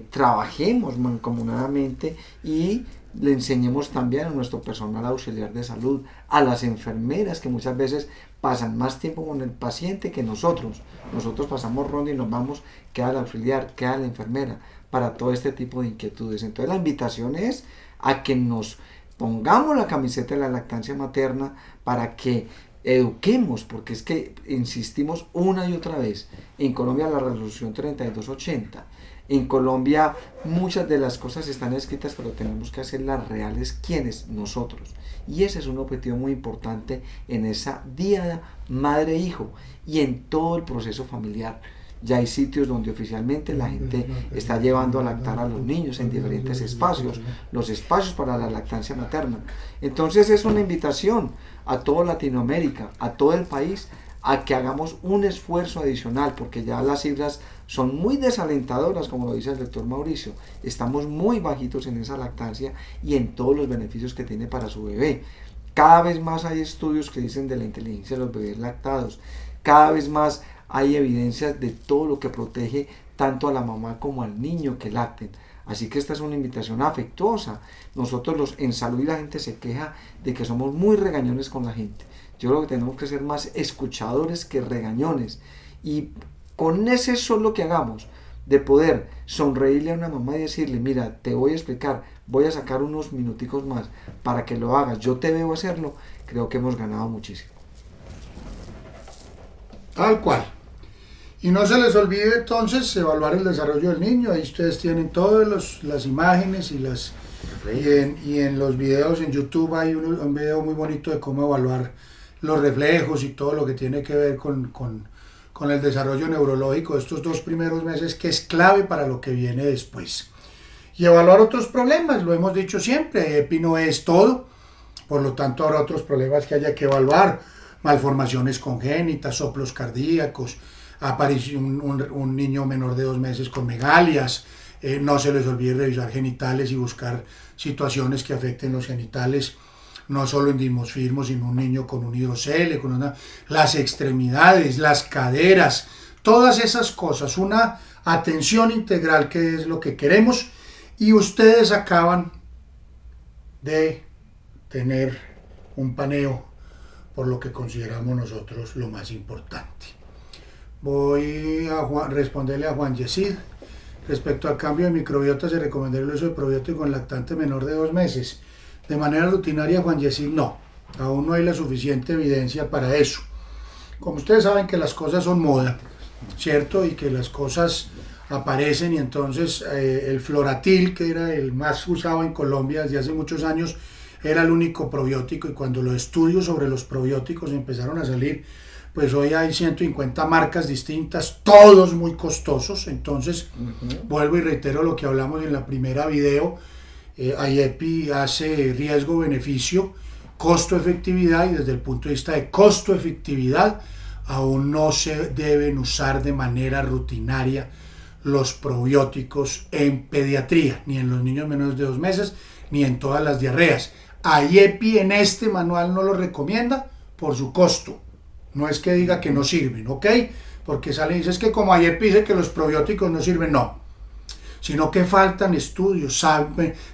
trabajemos mancomunadamente y le enseñemos también a nuestro personal auxiliar de salud, a las enfermeras que muchas veces pasan más tiempo con el paciente que nosotros. Nosotros pasamos ronda y nos vamos, queda el auxiliar, queda la enfermera, para todo este tipo de inquietudes. Entonces la invitación es a que nos pongamos la camiseta de la lactancia materna para que eduquemos, porque es que insistimos una y otra vez. En Colombia la resolución 3280, en Colombia muchas de las cosas están escritas, pero tenemos que hacerlas reales. ¿Quiénes? Nosotros. Y ese es un objetivo muy importante en esa diada madre-hijo y en todo el proceso familiar. Ya hay sitios donde oficialmente la gente está llevando a lactar a los niños en diferentes espacios, los espacios para la lactancia materna. Entonces es una invitación a toda Latinoamérica, a todo el país, a que hagamos un esfuerzo adicional, porque ya las cifras son muy desalentadoras, como lo dice el doctor Mauricio. Estamos muy bajitos en esa lactancia y en todos los beneficios que tiene para su bebé. Cada vez más hay estudios que dicen de la inteligencia de los bebés lactados. Cada vez más hay evidencias de todo lo que protege tanto a la mamá como al niño que lacten. Así que esta es una invitación afectuosa. Nosotros en salud y la gente se queja de que somos muy regañones con la gente. Yo creo que tenemos que ser más escuchadores que regañones. Y con ese solo que hagamos, de poder sonreírle a una mamá y decirle, mira, te voy a explicar, voy a sacar unos minuticos más para que lo hagas, yo te veo hacerlo, creo que hemos ganado muchísimo. Tal cual. Y no se les olvide entonces evaluar el desarrollo del niño. Ahí ustedes tienen todas las imágenes y en los videos en YouTube hay un video muy bonito de cómo evaluar los reflejos y todo lo que tiene que ver con el desarrollo neurológico de estos 2 primeros meses, que es clave para lo que viene después. Y evaluar otros problemas, lo hemos dicho siempre, EPI no es todo, por lo tanto habrá otros problemas que haya que evaluar, malformaciones congénitas, soplos cardíacos, aparición un niño menor de 2 meses con megalias, no se les olvide revisar genitales y buscar situaciones que afecten los genitales. no solo en dimosfismo, sino un niño con un hidrocele, las extremidades, las caderas, todas esas cosas, una atención integral que es lo que queremos, y ustedes acaban de tener un paneo por lo que consideramos nosotros lo más importante. Voy a responderle a Juan Yesid. Respecto al cambio de microbiota, se recomendaría el uso de probiótico en lactante menor de 2 meses. De manera rutinaria, Juan Yesid, no. Aún no hay la suficiente evidencia para eso. Como ustedes saben que las cosas son moda, ¿cierto? Y que las cosas aparecen, y entonces el Floratil, que era el más usado en Colombia desde hace muchos años, era el único probiótico, y cuando los estudios sobre los probióticos empezaron a salir, pues hoy hay 150 marcas distintas, todos muy costosos. Entonces, vuelvo y reitero lo que hablamos en la primera video, IEPI hace riesgo-beneficio, costo-efectividad, y desde el punto de vista de costo-efectividad, aún no se deben usar de manera rutinaria los probióticos en pediatría, ni en los niños menores de 2 meses, ni en todas las diarreas. IEPI en este manual no lo recomienda por su costo. No es que diga que no sirven, ¿ok? Porque sale y dice, es que como IEPI dice que los probióticos no sirven, no. Sino que faltan estudios,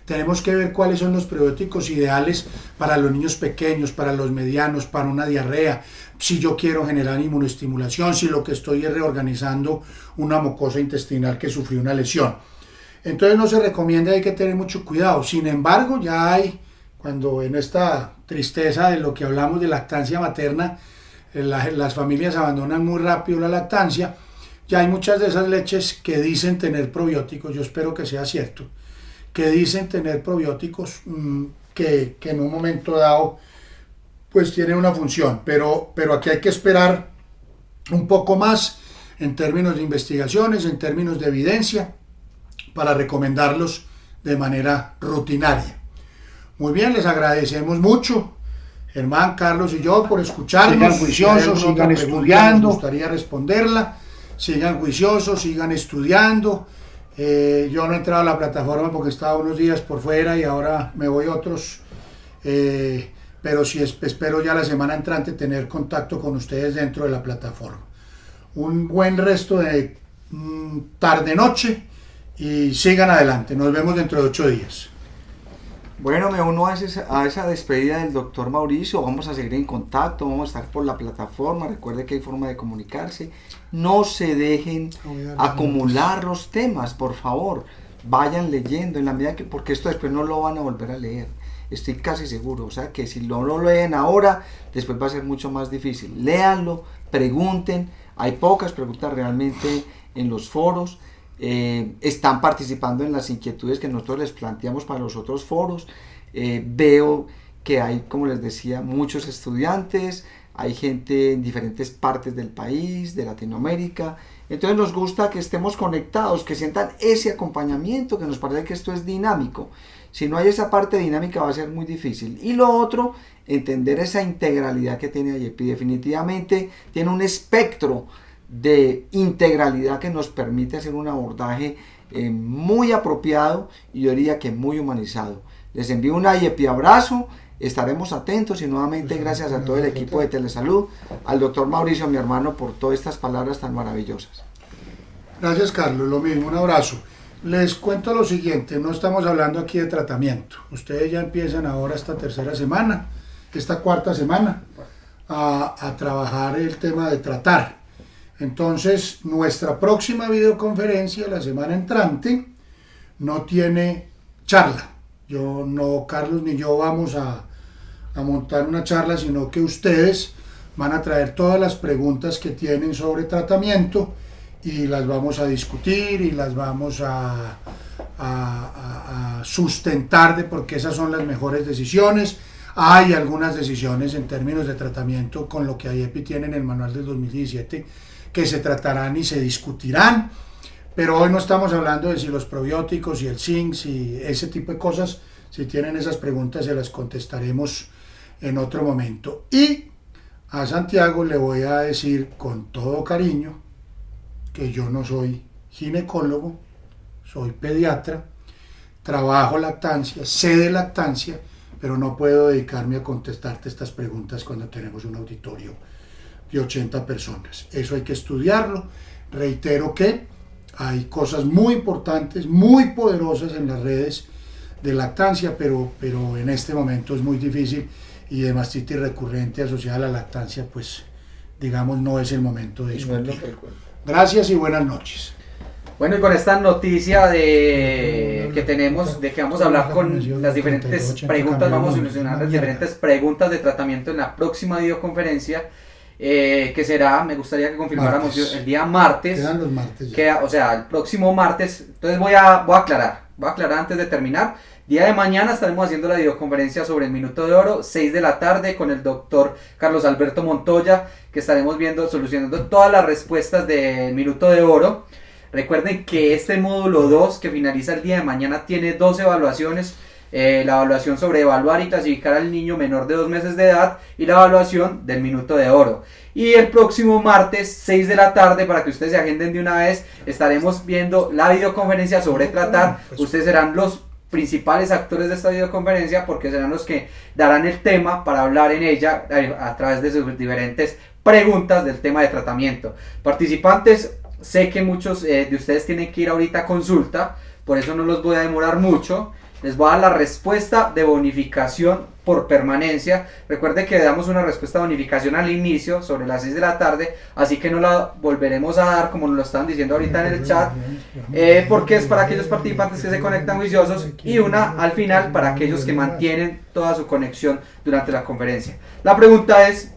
tenemos que ver cuáles son los probióticos ideales para los niños pequeños, para los medianos, para una diarrea, si yo quiero generar inmunoestimulación, si lo que estoy es reorganizando una mucosa intestinal que sufrió una lesión. Entonces no se recomienda, hay que tener mucho cuidado. Sin embargo, ya hay, cuando en esta tristeza de lo que hablamos de lactancia materna, las familias abandonan muy rápido la lactancia, ya hay muchas de esas leches que dicen tener probióticos, yo espero que sea cierto, que dicen tener probióticos que en un momento dado pues tienen una función, pero aquí hay que esperar un poco más en términos de investigaciones, en términos de evidencia, para recomendarlos de manera rutinaria. Muy bien, les agradecemos mucho, Germán, Carlos y yo, por escucharnos. Sigan juiciosos, sigan estudiando, nos gustaría responderla. Sigan juiciosos, sigan estudiando. Yo no he entrado a la plataforma porque estaba unos días por fuera y ahora me voy otros. Pero sí espero ya la semana entrante tener contacto con ustedes dentro de la plataforma. Un buen resto de tarde-noche y sigan adelante. Nos vemos dentro de 8 días. Bueno, me uno a esa despedida del doctor Mauricio. Vamos a seguir en contacto, vamos a estar por la plataforma. Recuerde que hay forma de comunicarse. No se dejen acumular los temas, por favor. Vayan leyendo en la medida que, porque esto después no lo van a volver a leer. Estoy casi seguro. O sea que si no lo leen ahora, después va a ser mucho más difícil. Léanlo, pregunten. Hay pocas preguntas realmente en los foros. Están participando en las inquietudes que nosotros les planteamos para los otros foros. Veo que hay, como les decía, muchos estudiantes, hay gente en diferentes partes del país, de Latinoamérica. Entonces nos gusta que estemos conectados, que sientan ese acompañamiento, que nos parece que esto es dinámico. Si no hay esa parte dinámica va a ser muy difícil. Y lo otro, entender esa integralidad que tiene IEPI. Definitivamente tiene un espectro de integralidad que nos permite hacer un abordaje muy apropiado y yo diría que muy humanizado. Les envío un IEPI abrazo, estaremos atentos y nuevamente gracias a todo el equipo de Telesalud, al doctor Mauricio, mi hermano, por todas estas palabras tan maravillosas. Gracias, Carlos, lo mismo, un abrazo. Les cuento lo siguiente, no estamos hablando aquí de tratamiento. Ustedes ya empiezan ahora esta cuarta semana a trabajar el tema de tratar. Entonces, nuestra próxima videoconferencia la semana entrante no tiene charla. Carlos ni yo vamos a montar una charla, sino que ustedes van a traer todas las preguntas que tienen sobre tratamiento y las vamos a discutir y las vamos a sustentar de por qué esas son las mejores decisiones. Hay algunas decisiones en términos de tratamiento con lo que IEPI tiene en el manual del 2017 que se tratarán y se discutirán, pero hoy no estamos hablando de si los probióticos y el zinc, si ese tipo de cosas. Si tienen esas preguntas se las contestaremos en otro momento. Y a Santiago le voy a decir con todo cariño que yo no soy ginecólogo, soy pediatra, trabajo lactancia, sé de lactancia, pero no puedo dedicarme a contestarte estas preguntas cuando tenemos un auditorio de 80 personas. Eso hay que estudiarlo. Reitero que hay cosas muy importantes, muy poderosas en las redes de lactancia, pero en este momento es muy difícil, y de mastitis recurrente asociada a la lactancia, pues digamos no es el momento de discutir. Gracias y buenas noches. Bueno, y con esta noticia que tenemos, de que vamos a hablar con las diferentes preguntas, vamos a solucionar las diferentes preguntas de tratamiento en la próxima videoconferencia, que será, me gustaría que confirmáramos Martes. el día martes. Quedan los martes ya. O sea, el próximo martes. Entonces voy a aclarar antes de terminar. Día de mañana estaremos haciendo la videoconferencia sobre el Minuto de Oro, 6 de la tarde, con el doctor Carlos Alberto Montoya, que estaremos solucionando todas las respuestas del Minuto de Oro. Recuerden que este módulo 2, que finaliza el día de mañana, tiene 2 evaluaciones. La evaluación sobre evaluar y clasificar al niño menor de 2 meses de edad, y la evaluación del Minuto de Oro. Y el próximo martes, 6 de la tarde, para que ustedes se agenden de una vez, estaremos viendo la videoconferencia sobre tratar. Ustedes serán los principales actores de esta videoconferencia, porque serán los que darán el tema para hablar en ella a través de sus diferentes preguntas del tema de tratamiento. Participantes, sé que muchos de ustedes tienen que ir ahorita a consulta, por eso no los voy a demorar mucho. Les voy a dar la respuesta de bonificación por permanencia. Recuerde que damos una respuesta de bonificación al inicio, sobre las 6 de la tarde, así que no la volveremos a dar como nos lo están diciendo ahorita en el chat, porque es para aquellos participantes que se conectan juiciosos, y una al final para aquellos que mantienen toda su conexión durante la conferencia. La pregunta es: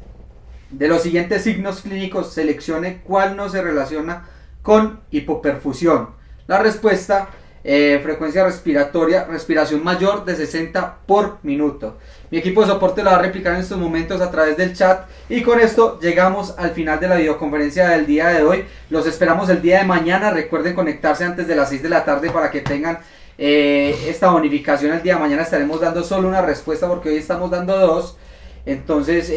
de los siguientes signos clínicos, seleccione cuál no se relaciona con hipoperfusión. La respuesta: frecuencia respiratoria, respiración mayor de 60 por minuto. Mi equipo de soporte lo va a replicar en estos momentos a través del chat, y con esto llegamos al final de la videoconferencia del día de hoy. Los esperamos el día de mañana. Recuerden conectarse antes de las 6 de la tarde para que tengan esta bonificación. El día de mañana estaremos dando solo una respuesta, porque hoy estamos dando 2. Entonces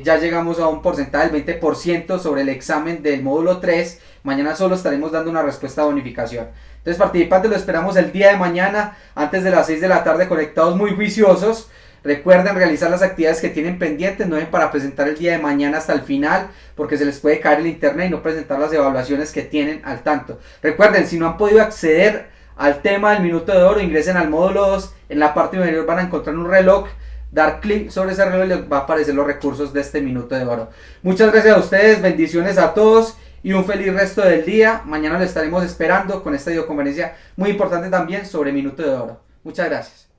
ya llegamos a un porcentaje del 20% sobre el examen del módulo 3. Mañana solo estaremos dando una respuesta de bonificación. Entonces, participantes, lo esperamos el día de mañana antes de las 6 de la tarde, conectados muy juiciosos. Recuerden realizar las actividades que tienen pendientes, no dejen para presentar el día de mañana hasta el final, porque se les puede caer el internet y no presentar las evaluaciones que tienen al tanto. Recuerden, si no han podido acceder al tema del Minuto de Oro, ingresen al módulo 2. En la parte inferior van a encontrar un reloj. Dar clic sobre ese reloj y les va a aparecer los recursos de este Minuto de Oro. Muchas gracias a ustedes, bendiciones a todos y un feliz resto del día. Mañana lo estaremos esperando con esta videoconferencia muy importante también sobre Minuto de Oro. Muchas gracias.